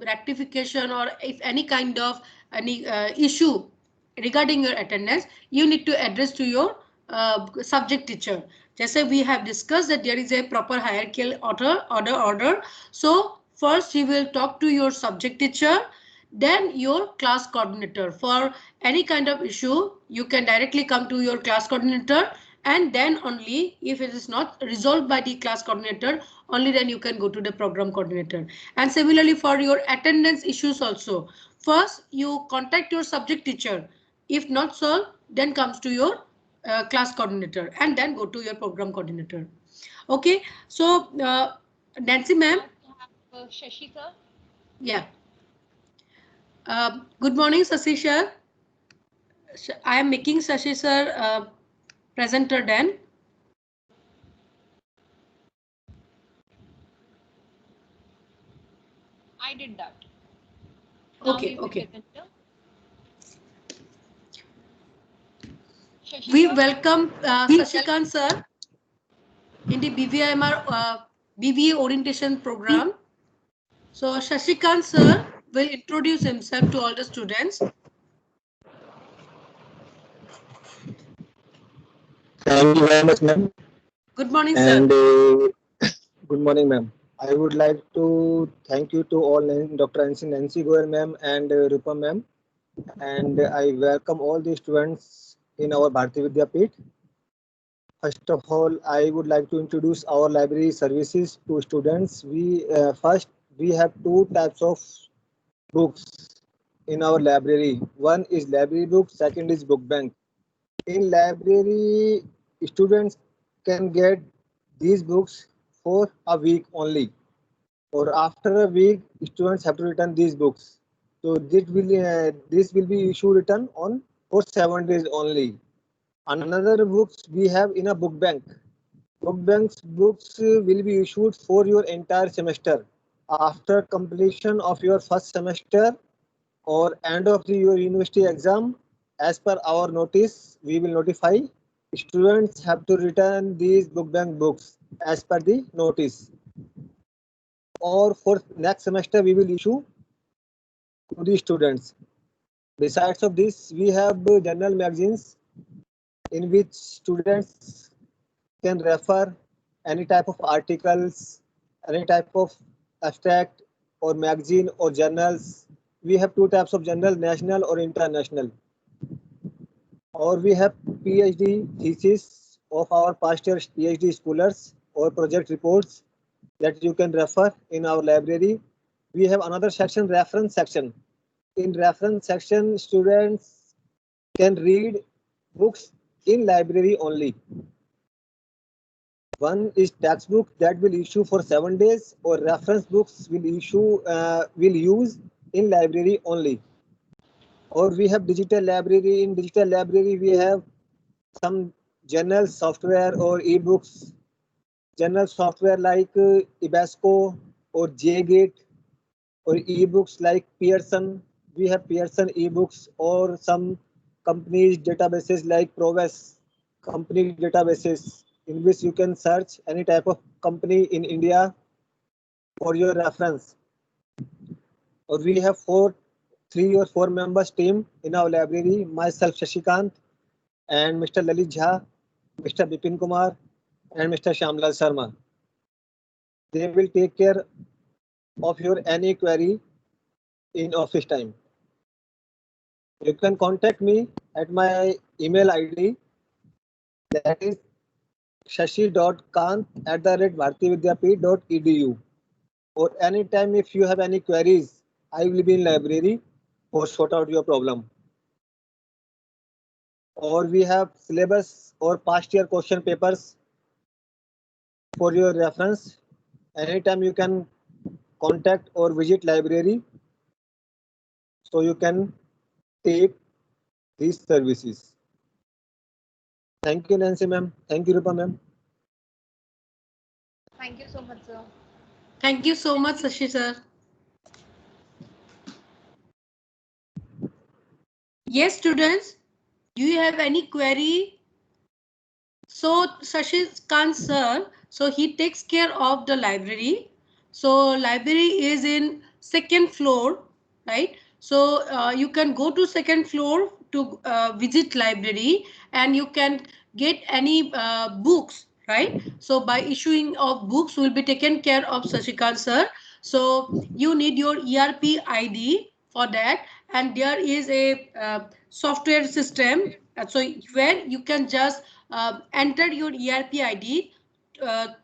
rectification, or if any kind of any issue regarding your attendance, you need to address to your subject teacher. जैसे we have discussed that there is a proper hierarchical order. So first you will talk to your subject teacher, then your class coordinator. For any kind of issue, you can directly come to your class coordinator, and then only if it is not resolved by the class coordinator, only then you can go to the program coordinator. And similarly for your attendance issues also, first you contact your subject teacher. If not solved, then comes to your class coordinator, and then go to your program coordinator. Okay, so Nancy ma'am. Shashi sir. Yeah. Good morning, Sashi sir. I am making Sashi sir presenter then. I did that. Okay, Now okay. Shashi We sir. welcome Sashikant sir in the BVIMR BVA orientation program. So Shashikant sir will introduce himself to all the students. Thank you very much, ma'am. Good morning, and, sir. Good morning, ma'am. I would like to thank you to all Dr. Nancy Goyal, ma'am, and Rupa, ma'am. And I welcome all the students in our Bharati Vidyapeeth. First of all, I would like to introduce our library services to students. First, we have two types of books in our library. One is library book, second is book bank. In library, students can get these books for a week only, or after a week, students have to return these books. So this will be issue return on for 7 days only. Another books we have in a book bank. Book bank's books will be issued for your entire semester. After completion of your first semester or end of your university exam, as per our notice, we will notify students have to return these book bank books as per the notice. Or for next semester, we will issue to the students. Besides of this, we have journal magazines in which students can refer any type of articles, any type of abstract or magazine or journals. We have two types of journal, national or international. Or we have PhD thesis of our past year PhD scholars or project reports that you can refer in our library. We have another section, reference section. In reference section, students can read books in library only. One is textbook that will issue for 7 days, or reference books will use in library only. Or we have digital library. In digital library, we have some journal software or ebooks. Journal software like Ebasco or JGate, or ebooks like Pearson. We have Pearson ebooks, or some companies databases like Proves company databases, in which you can search any type of company in India for your reference. Or we have 3 or 4 members team in our library, myself Shashikant and Mr. Lalit Jha, Mr. Bipin Kumar and Mr. Shamlal Sharma. They will take care of your any query in office time. You can contact me at my email ID, that is shashi.kant@bharatividyapeeth.edu. Or anytime if you have any queries, I will be in library for sort out your problem. Or we have syllabus or past year question papers for your reference. Anytime you can contact or visit library, so you can take these services. Thank you, Nancy ma'am. Thank you, Rupa ma'am. Thank you so much, sir. Thank you so much, Sashi sir. Yes, students, do you have any query? So Shashikant sir, so he takes care of the library. So library is in 2nd floor, right? So you can go to 2nd floor to visit library, and you can get any books, right? So by issuing of books will be taken care of Sashikant sir. So you need your ERP ID for that, and there is a software system. So where you can just enter your ERP ID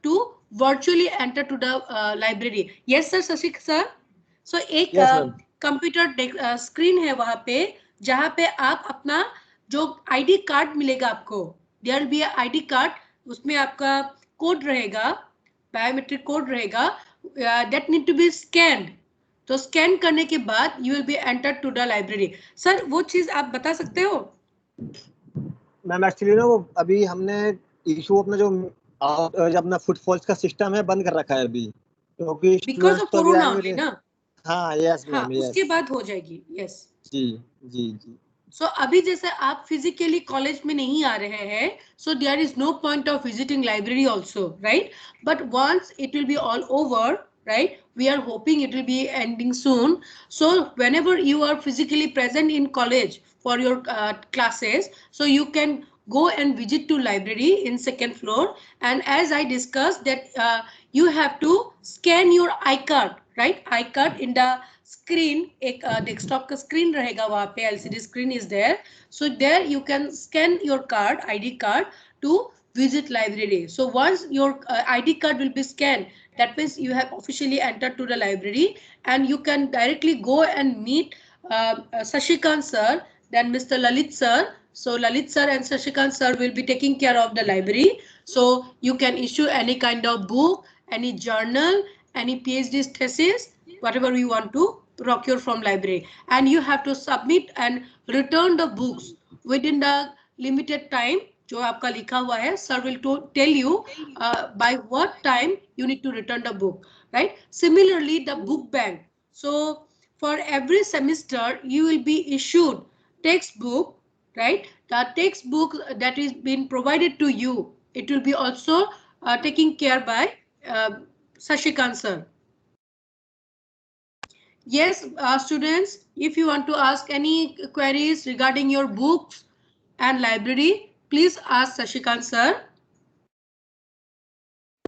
to virtually enter to the library. Yes sir, Sashik sir. So एक Yes, ma'am. Computer screen है वहां पे, जहां पे आप अपना जो ID card मिलेगा आपको, देयर बी आईडी कार्ड, उसमें आपका कोड रहेगा, बायोमेट्रिक कोड रहेगा, that need to be scanned. तो स्कैन करने के बाद you will be enter to the library. Sir वो चीज आप बता सकते हो? मैम एक्चुअली ना वो अभी हमने इशू अपना जो अपना फुटफॉल्स का सिस्टम है बंद कर रखा है अभी, क्योंकि बिकॉज ऑफ कोरोना ओनली ना. हाँ यस हाँ, मैम यस. उसके बाद हो जाएगी. यस जी जी जी. सो अभी जैसे आप फिजिकली कॉलेज में नहीं आ रहे हैं, so there is no point of visiting library also, right? But once it will be all over, right, we are hoping it will be ending soon. So whenever you are physically present in college for your classes, so you can go and visit to library in second floor, and as I discussed that you have to scan your iCard, right? iCard in the screen, एक desktop का screen रहेगा वहाँ पे, LCD screen is there. So there you can scan your card, ID card, to visit library. So once your ID card will be scanned, that means you have officially entered to the library, and you can directly go and meet Sashikant sir, then Mr. Lalit sir. So Lalit sir and Sashikant sir will be taking care of the library. So you can issue any kind of book, any journal, any PhD thesis, whatever you want to procure from library, and you have to submit and return the books within the limited time जो आपका लिखा हुआ है. Sir will tell you by what time you need to return the book, right? Similarly, the book bank. So for every semester you will be issued textbook, right? The textbook that is being provided to you, it will be also taken care by Sashikant sir. Yes, students, if you want to ask any queries regarding your books and library, please ask Sashikant sir.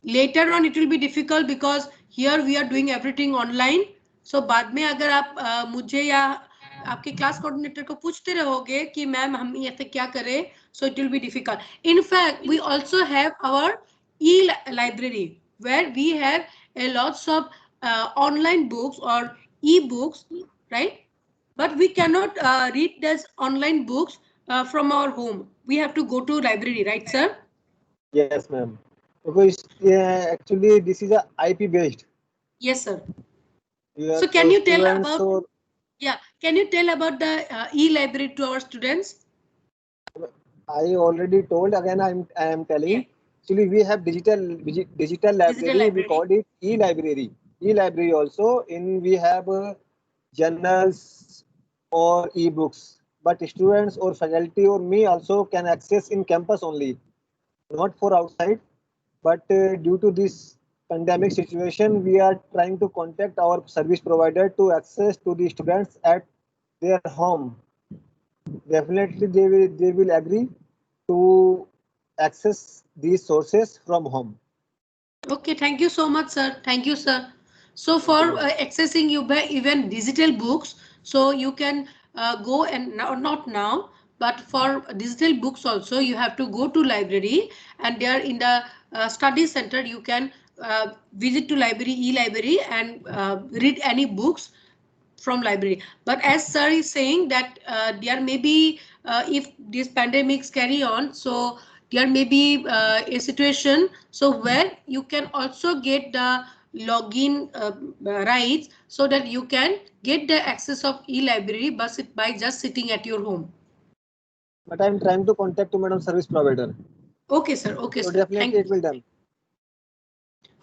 Later on it will be difficult because here we are doing everything online. So बाद में अगर आप मुझे या आपके class coordinator को पूछते रहोगे कि मैम हम ऐसे क्या करें, so it will be difficult. In fact, we also have our e-library where we have a lots of online books or e-books, right? But we cannot read these online books from our home. We have to go to library, right, sir? Yes, ma'am. Because actually this is a IP based. Yes, sir. So can you tell about can you tell about the e-library to our students? I already told, again I am telling. Yeah. Actually we have digital library. We called it e-library. E-library also we have journals or e-books, but students or faculty or me also can access in campus only, not for outside. But due to this pandemic situation, we are trying to contact our service provider to access to the students at their home. Definitely they will agree to access these sources from home. Okay, thank you so much, sir. Thank you, sir. So for accessing even digital books, so you can go and not now, but for digital books also you have to go to library, and there in the study center you can visit to library, e-library, and read any books from library. But as sir is saying that there may be if these pandemics carry on, so there may be a situation so where you can also get the login rights so that you can get the access of e-library by just sitting at your home. But I am trying to contact to madam service provider. Okay, sir. Okay, so sir. Definitely it will done.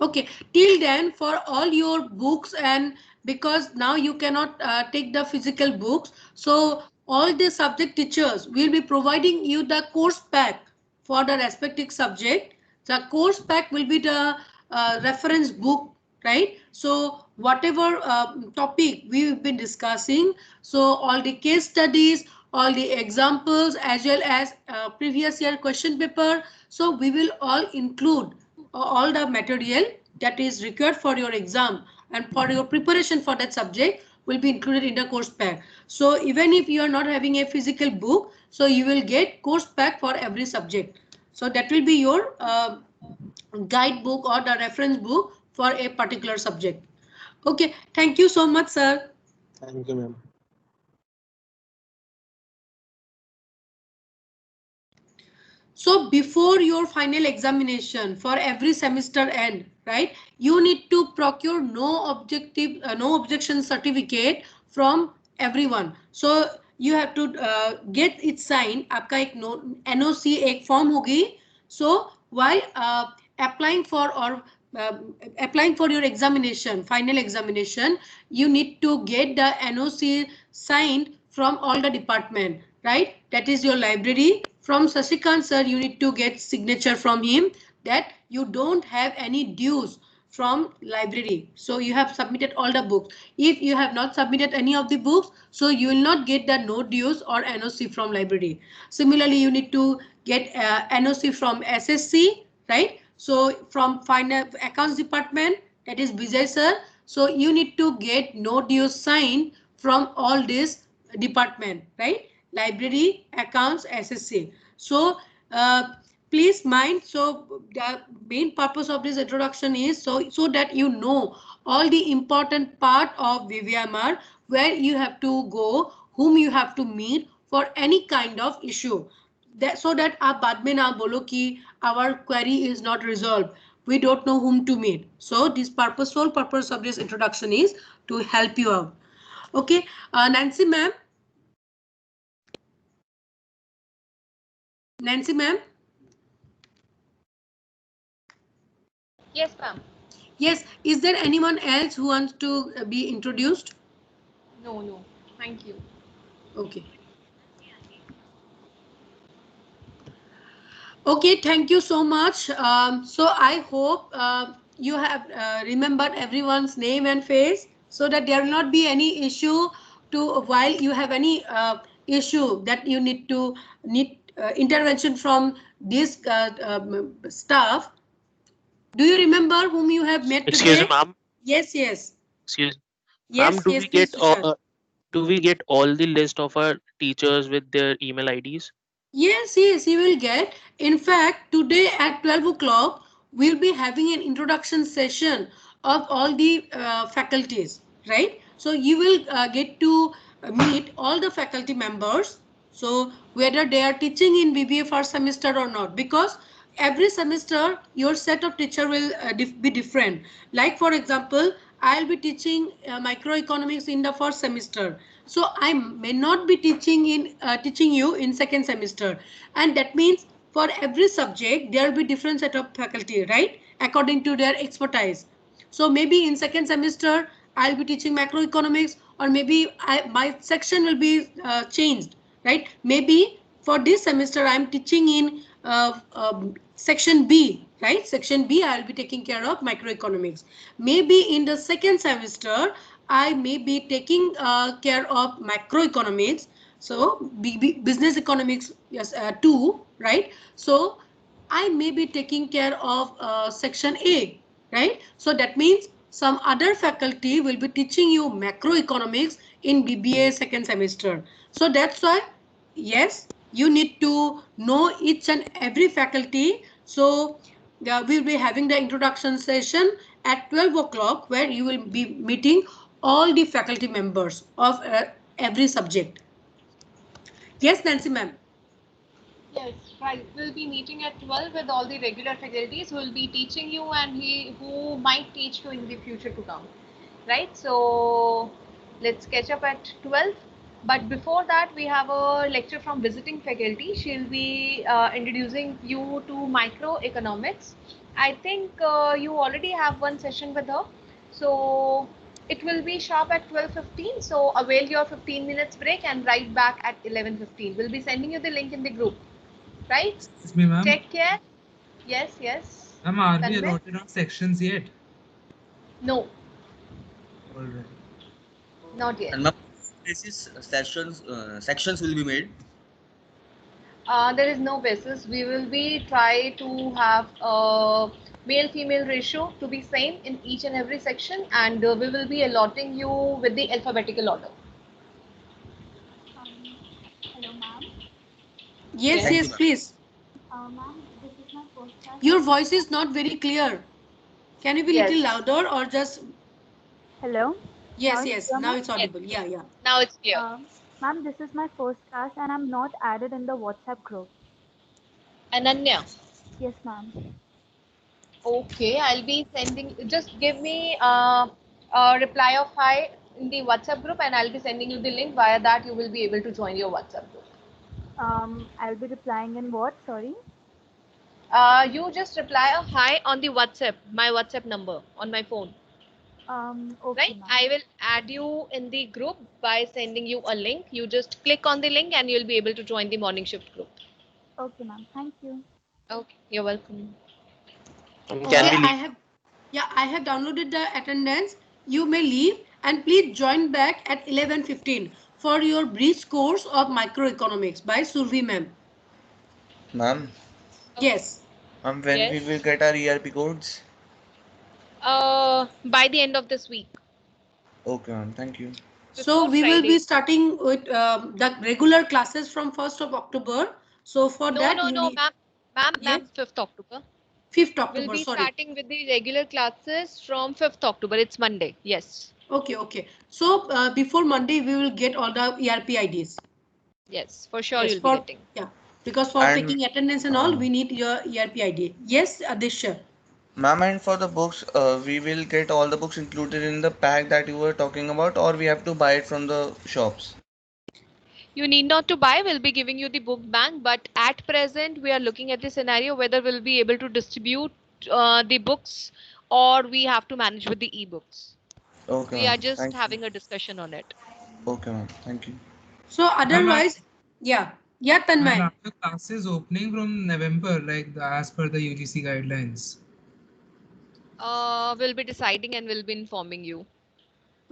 Okay, till then for all your books, and because now you cannot take the physical books, so all the subject teachers will be providing you the course pack for the respective subject. The course pack will be the reference book, right? So whatever topic we've been discussing, so all the case studies, all the examples as well as previous year question paper. So we will all include all the material that is required for your exam and for your preparation for that subject will be included in the course pack. So even if you are not having a physical book, so you will get course pack for every subject. So that will be your guidebook or the reference book for a particular subject. Okay, thank you so much, sir. Thank you, ma'am. So before your final examination for every semester end, right, you need to procure no objection certificate from everyone. So you have to get it signed. आपका एक NOC एक form होगी. So while applying for or applying for your examination, final examination, you need to get the NOC signed from all the department, right? That is your library. From Sasikanth sir, you need to get signature from him that you don't have any dues from library. So you have submitted all the books. If you have not submitted any of the books, so you will not get the no dues or NOC from library. Similarly, you need to get NOC from SSC, right? So from finance accounts department, that is Vijay sir. So you need to get no dues signed from all this department, right? Library, accounts, SSC. So please mind. So the main purpose of this introduction is so that you know all the important part of VVMR, where you have to go, whom you have to meet for any kind of issue. That so that आप बाद में ना बोलो कि our query is not resolved. We don't know whom to meet. So this sole purpose of this introduction is to help you out. Okay, Nancy ma'am. Nancy ma'am. Yes, ma'am. Yes, is there anyone else who wants to be introduced? No. Thank you. Okay. Okay, thank you so much. So I hope you have remembered everyone's name and face so that there will not be any issue to while you have any issue that you need intervention from this staff. Do you remember whom you have met today? Excuse me, ma'am. Yes. Excuse me. Yes, Ma'am, please, Tushar. do we get all the list of our teachers with their email IDs? Yes, you will get. In fact, today at 12 o'clock, we'll be having an introduction session of all the faculties, right? So you will get to meet all the faculty members. So whether they are teaching in BBA first semester or not, because every semester your set of teacher will be different. Like for example, I'll be teaching microeconomics in the first semester. So I may not be teaching you in second semester, and that means for every subject there will be different set of faculty, right? According to their expertise. So maybe in second semester I'll be teaching macroeconomics, or maybe my section will be changed, right? Maybe for this semester I'm teaching in section B, right? Section B I'll be taking care of microeconomics. Maybe in the second semester I may be taking care of macroeconomics. So business economics, yes, 2, right? So I may be taking care of section A, right? So that means some other faculty will be teaching you macroeconomics in BBA second semester. So that's why, yes, you need to know each and every faculty. So we'll be having the introduction session at 12 o'clock where you will be meeting all the faculty members of every subject. Yes, Nancy ma'am. Yes, right. We'll be meeting at 12 with all the regular faculties who will be teaching you and who might teach you in the future to come. Right? So let's catch up at 12. But before that, we have a lecture from visiting faculty. She'll be introducing you to microeconomics. I think you already have one session with her. So it will be sharp at 12:15. So avail your 15 minutes break and write back at 11:15. We'll be sending you the link in the group. Right? Excuse me, ma'am. Take care. Yes. Ma'am, are we Tanmay? allotted on sections yet? No, All right. not yet. And ma'am, basis sections will be made? There is no basis. We will be try to have a male-female ratio to be same in each and every section, and we will be allotting you with the alphabetical order. Hello, ma'am. Yes, Thank yes, you, ma'am. please. Ma'am, this is my first class. Your voice is not very clear. Can you be Yes. little louder or just? Hello. Yes, Now yes. clear, Now ma'am? it's audible. Yeah, yeah. Now it's clear. Ma'am, this is my first class and I'm not added in the WhatsApp group. Ananya. Yes, ma'am. Okay, I'll be sending. Just give me a reply of hi in the WhatsApp group, and I'll be sending you the link. Via that, you will be able to join your WhatsApp group. I'll be replying in what? Sorry. You just reply a hi on the WhatsApp, my WhatsApp number on my phone. Okay, Right? ma'am. I will add you in the group by sending you a link. You just click on the link and you'll be able to join the morning shift group. Okay, ma'am. Thank you. Okay, you're welcome. Okay, I have downloaded the attendance. You may leave and please join back at 11:15 for your brief course of microeconomics by Survi ma'am. Ma'am, Yes. when we Yes. will get our ERP codes? By the end of this week. Okay, ma'am. Thank you. So Before we will be Friday. starting with the regular classes from 1st of October. So for that you No, need ma'am, 5th October. 5th We'll October. be Sorry. starting with the regular classes from 5th October. It's Monday. Yes. Okay, okay. So before Monday we will get all the ERP IDs. Yes, for sure Yes, you'll be getting. Yeah, because for And, taking attendance and all, we need your ERP ID. Yes, Adisha. ma'am, and for the books, we will get all the books included in the pack that you were talking about, or we have to buy it from the shops? You need not to buy. We'll be giving you the book bank, but at present we are looking at the scenario whether we'll be able to distribute the books or we have to manage with the ebooks. Okay, We are ma'am. just Thank you. having a discussion on it. Okay, ma'am. Thank you. So otherwise, yeah, Tanmay. Ma'am, the class is opening from November, like as per the UGC guidelines. We'll be deciding and we'll be informing you.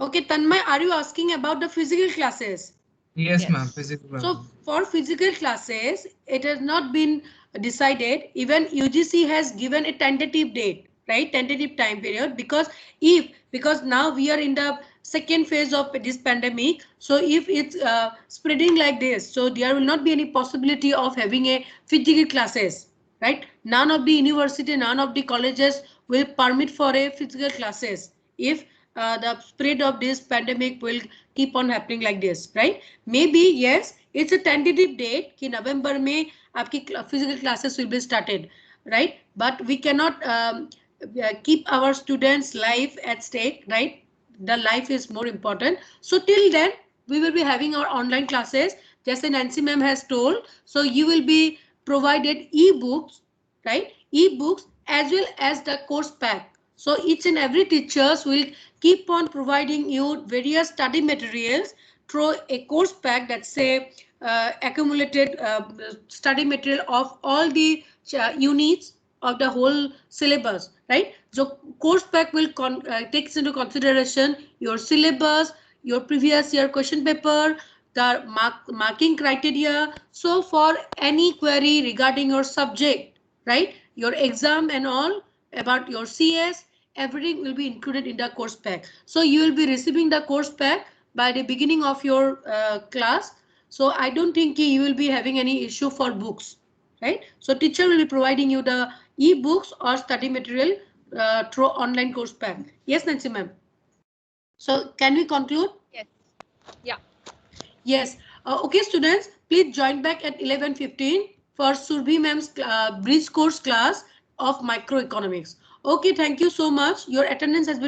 Okay, Tanmay, are you asking about the physical classes? Yes, ma'am. Physical class. So for physical classes, it has not been decided. Even UGC has given a tentative date, right? Tentative time period, because now we are in the second phase of this pandemic. So if it's spreading like this, so there will not be any possibility of having a physical classes, right? None of the university, none of the colleges will permit for a physical classes if the spread of this pandemic will keep on happening like this, right? Maybe yes, it's a tentative date कि November में आपकी physical classes will be started, right? But we cannot keep our students' life at stake, right? The life is more important. So till then, we will be having our online classes. जैसे Nancy ma'am has told, so you will be provided e-books, right? E-books as well as the course pack. So each and every teachers will keep on providing you various study materials through a course pack that say accumulated study material of all the units of the whole syllabus, right? So course pack will takes into consideration your syllabus, your previous year question paper, the marking criteria. So for any query regarding your subject, right, your exam and all about your CS, everything will be included in the course pack. So you will be receiving the course pack by the beginning of your class. So I don't think you will be having any issue for books, right? So teacher will be providing you the e-books or study material through online course pack. Yes, Nancy ma'am. So can we conclude? Yes. Yeah. Yes. Okay, students, please join back at 11:15 for Surbhi ma'am's bridge course class of microeconomics. Okay, thank you so much. Your attendance has been